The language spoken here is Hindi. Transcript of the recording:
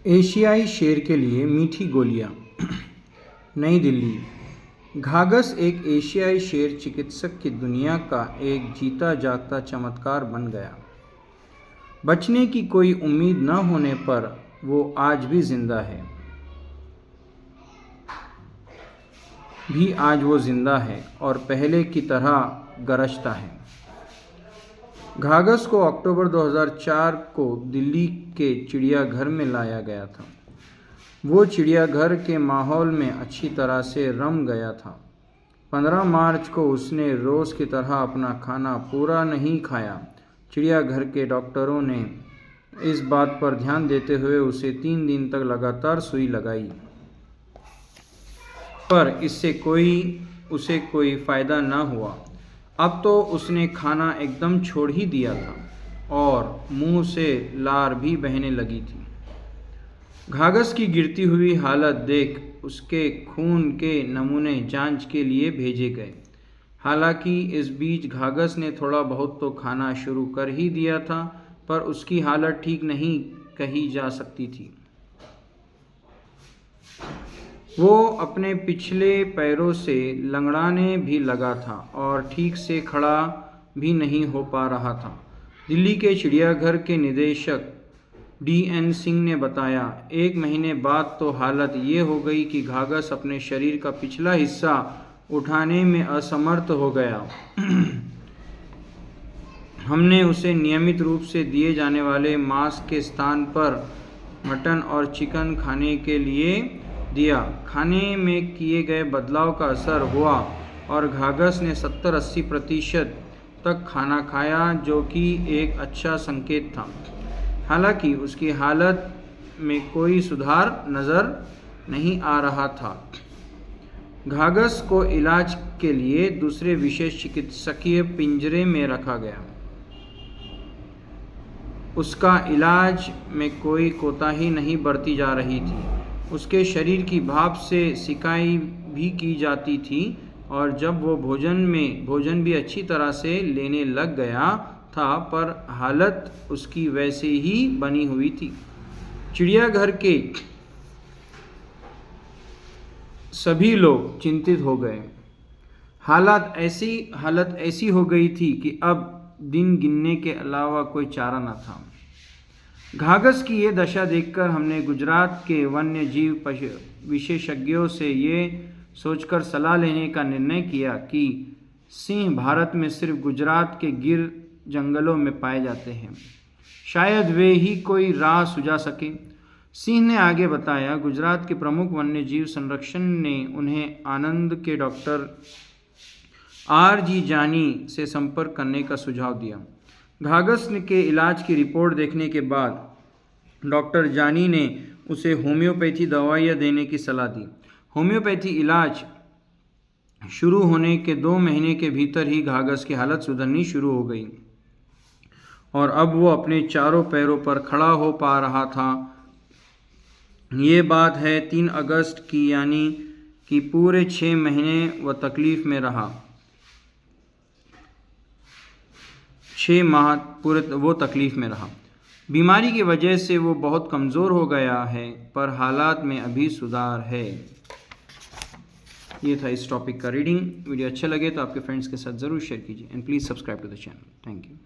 एशियाई शेर के लिए मीठी गोलियां। नई दिल्ली। घाघस एक एशियाई शेर चिकित्सक की दुनिया का एक जीता जागता चमत्कार बन गया। बचने की कोई उम्मीद न होने पर वो आज भी जिंदा है। आज वो जिंदा है और पहले की तरह गरजता है। घाघस को अक्टूबर 2004 को दिल्ली के चिड़ियाघर में लाया गया था। वो चिड़ियाघर के माहौल में अच्छी तरह से रम गया था। 15 मार्च को उसने रोज़ की तरह अपना खाना पूरा नहीं खाया। चिड़ियाघर के डॉक्टरों ने इस बात पर ध्यान देते हुए उसे 3 दिन तक लगातार सुई लगाई, पर इससे उसे कोई फ़ायदा न हुआ। अब तो उसने खाना एकदम छोड़ ही दिया था और मुंह से लार भी बहने लगी थी। घाघस की गिरती हुई हालत देख उसके खून के नमूने जांच के लिए भेजे गए। हालांकि इस बीच घाघस ने थोड़ा बहुत तो खाना शुरू कर ही दिया था, पर उसकी हालत ठीक नहीं कही जा सकती थी। वो अपने पिछले पैरों से लंगड़ाने भी लगा था और ठीक से खड़ा भी नहीं हो पा रहा था। दिल्ली के चिड़ियाघर के निदेशक DN सिंह ने बताया, 1 महीने बाद तो हालत ये हो गई कि घाघस अपने शरीर का पिछला हिस्सा उठाने में असमर्थ हो गया। हमने उसे नियमित रूप से दिए जाने वाले मांस के स्थान पर मटन और चिकन खाने के लिए दिया। खाने में किए गए बदलाव का असर हुआ और घाघस ने 70-80% तक खाना खाया, जो कि एक अच्छा संकेत था। हालांकि उसकी हालत में कोई सुधार नज़र नहीं आ रहा था। घाघस को इलाज के लिए दूसरे विशेष चिकित्सकीय पिंजरे में रखा गया। उसका इलाज में कोई कोताही नहीं बरती जा रही थी। उसके शरीर की भाप से सिकाई भी की जाती थी और जब वो भोजन भी अच्छी तरह से लेने लग गया था, पर हालत उसकी वैसे ही बनी हुई थी। चिड़ियाघर के सभी लोग चिंतित हो गए। हालत ऐसी हो गई थी कि अब दिन गिनने के अलावा कोई चारा न था। घाघस की ये दशा देखकर हमने गुजरात के वन्य जीव विशेषज्ञों से ये सोचकर सलाह लेने का निर्णय किया कि सिंह भारत में सिर्फ गुजरात के गिर जंगलों में पाए जाते हैं। शायद वे ही कोई राह सुझा सके। सिंह ने आगे बताया, गुजरात के प्रमुख वन्य जीव संरक्षण ने उन्हें आनंद के डॉक्टर RG जानी से संपर्क करने का सुझाव दिया। घाघस के इलाज की रिपोर्ट देखने के बाद डॉक्टर जानी ने उसे होम्योपैथी दवाइयाँ देने की सलाह दी। होम्योपैथी इलाज शुरू होने के 2 महीने के भीतर ही घाघस की हालत सुधरनी शुरू हो गई और अब वो अपने चारों पैरों पर खड़ा हो पा रहा था। ये बात है 3 अगस्त की, यानी कि पूरे 6 महीने वह तकलीफ में रहा। 6 माह पूरे वो तकलीफ में रहा। बीमारी की वजह से वो बहुत कमज़ोर हो गया है, पर हालात में अभी सुधार है। ये था इस टॉपिक का रीडिंग। वीडियो अच्छा लगे तो आपके फ्रेंड्स के साथ ज़रूर शेयर कीजिए and please subscribe to the channel. Thank you.